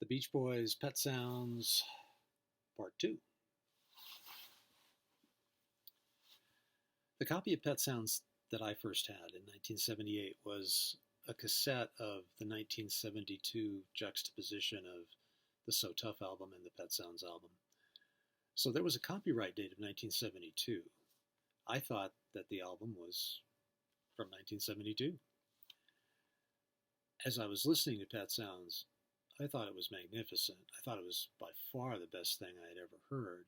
The Beach Boys' Pet Sounds, Part 2. The copy of Pet Sounds that I first had in 1978 was a cassette of the 1972 juxtaposition of the So Tough album and the Pet Sounds album. So there was a copyright date of 1972. I thought that the album was from 1972. As I was listening to Pet Sounds, I thought it was magnificent. I thought it was by far the best thing I had ever heard.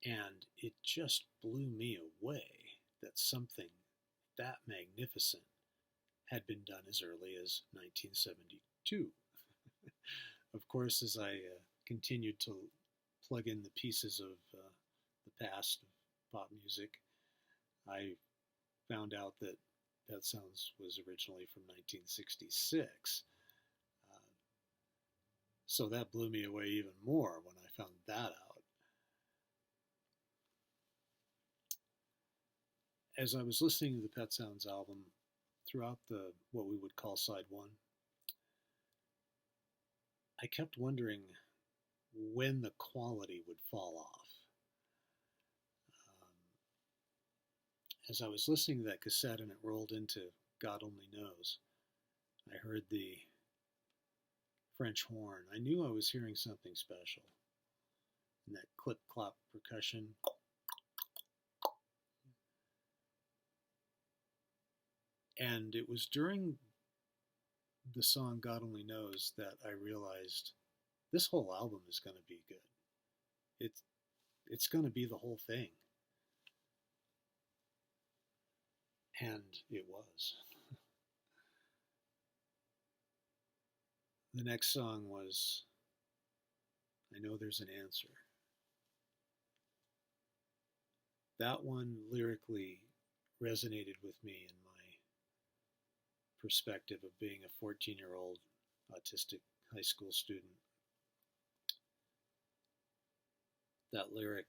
And it just blew me away that something that magnificent had been done as early as 1972. Of course, as I continued to plug in the pieces of the past of pop music, I found out that Pet Sounds was originally from 1966. So that blew me away even more when I found that out. As I was listening to the Pet Sounds album throughout the what we would call side one, I kept wondering when the quality would fall off. As I was listening to that cassette and it rolled into God Only Knows, I heard the French horn. I knew I was hearing something special. And that clip-clop percussion. And it was during the song God Only Knows that I realized this whole album is going to be good. It's going to be the whole thing. And it was. The next song was I Know There's an Answer. That one lyrically resonated with me in my perspective of being a 14-year-old autistic high school student. That lyric,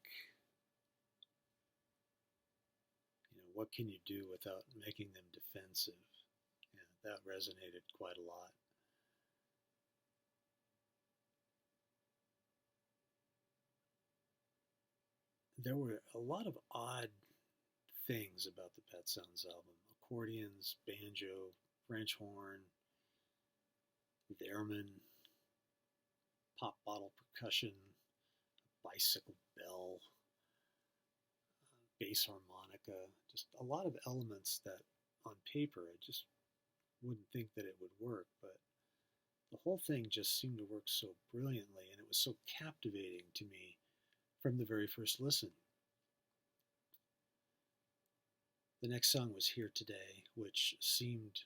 what can you do without making them defensive? Yeah, that resonated quite a lot. There were a lot of odd things about the Pet Sounds album. Accordions, banjo, French horn, theremin, pop bottle percussion, bicycle bell, bass harmonica, just a lot of elements that on paper I just wouldn't think that it would work, but the whole thing just seemed to work so brilliantly, and it was so captivating to me from the very first listen. The next song was Here Today, which seemed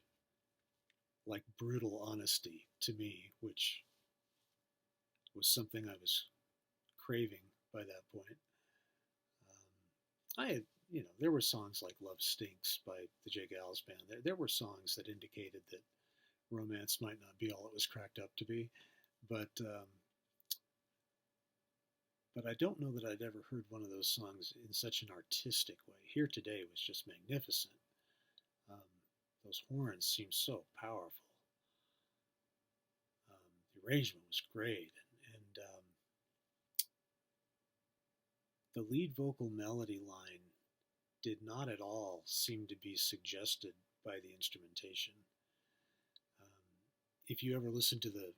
like brutal honesty to me, which was something I was craving by that point. I had, there were songs like Love Stinks by the J. Gals Band. There were songs that indicated that romance might not be all it was cracked up to be, but I don't know that I'd ever heard one of those songs in such an artistic way. Here Today was just magnificent. Those horns seemed so powerful. The arrangement was great, and the lead vocal melody line did not at all seem to be suggested by the instrumentation. If you ever listen to the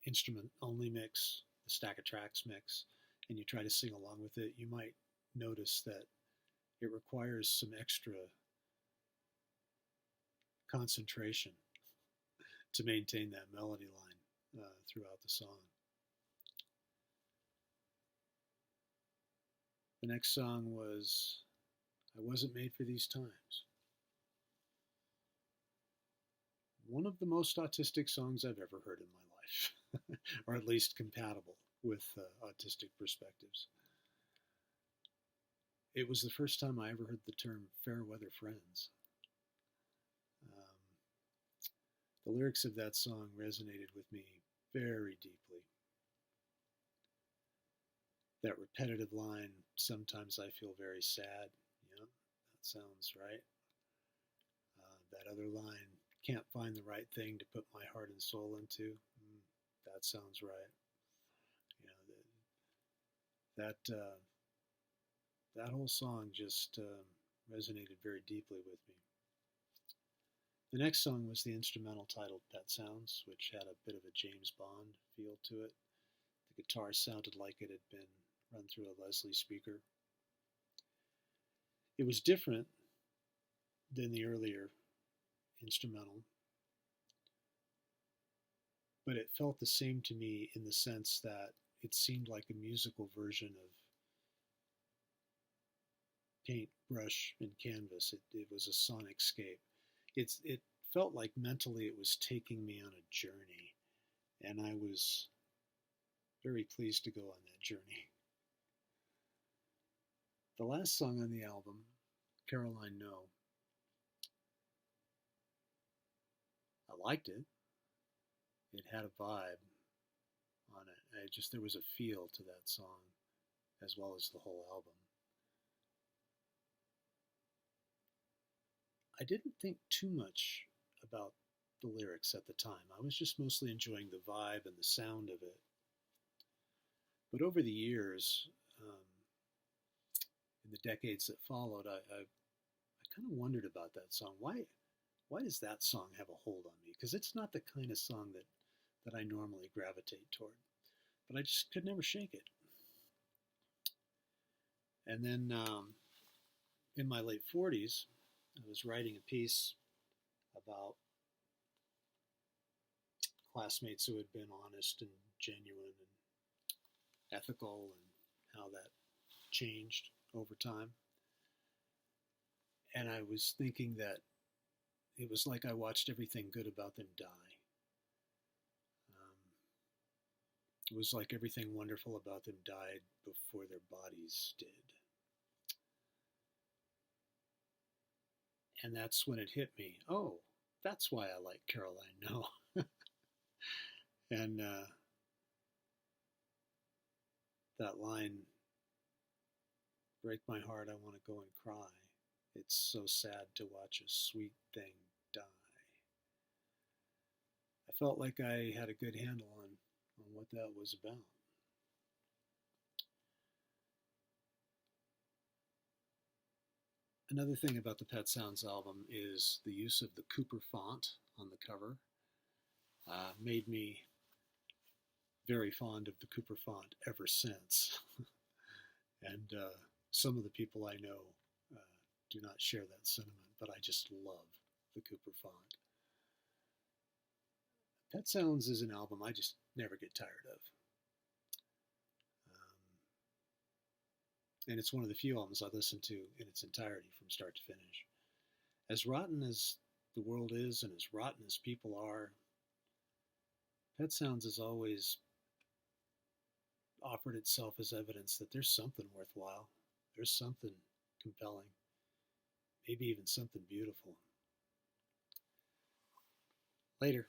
instrument-only mix, the Stack of Tracks mix, and you try to sing along with it, you might notice that it requires some extra concentration to maintain that melody line throughout the song. The next song was I Wasn't Made for These Times. One of the most autistic songs I've ever heard in my life, or at least compatible with autistic perspectives. It was the first time I ever heard the term fair weather friends. The lyrics of that song resonated with me very deeply. That repetitive line, sometimes I feel very sad, that sounds right. That other line, can't find the right thing to put my heart and soul into, That Sounds Right. You know, that whole song just resonated very deeply with me. The next song was the instrumental titled Pet Sounds, which had a bit of a James Bond feel to it. The guitar sounded like it had been run through a Leslie speaker. It was different than the earlier instrumental, but it felt the same to me in the sense that it seemed like a musical version of paint, brush, and canvas. It was a sonic scape. It felt like mentally it was taking me on a journey, and I was very pleased to go on that journey. The last song on the album, Caroline No, I liked it. It had a vibe on it. There was a feel to that song as well as the whole album. I didn't think too much about the lyrics at the time. I was just mostly enjoying the vibe and the sound of it. But over the years, in the decades that followed, I kind of wondered about that song. Why does that song have a hold on me? Because it's not the kind of song that I normally gravitate toward. But I just could never shake it. And then in my late 40s, I was writing a piece about classmates who had been honest and genuine and ethical and how that changed over time. And I was thinking that it was like I watched everything good about them die. It was like everything wonderful about them died before their bodies did. And that's when it hit me. Oh, that's why I like Caroline No. And that line, break my heart, I want to go and cry. It's so sad to watch a sweet thing die. I felt like I had a good handle on what that was about. Another thing about the Pet Sounds album is the use of the Cooper font on the cover. Made me very fond of the Cooper font ever since. And some of the people I know do not share that sentiment, but I just love the Cooper font. Pet Sounds is an album I just never get tired of. And it's one of the few albums I listen to in its entirety from start to finish. As rotten as the world is and as rotten as people are, Pet Sounds has always offered itself as evidence that there's something worthwhile, there's something compelling, maybe even something beautiful. Later.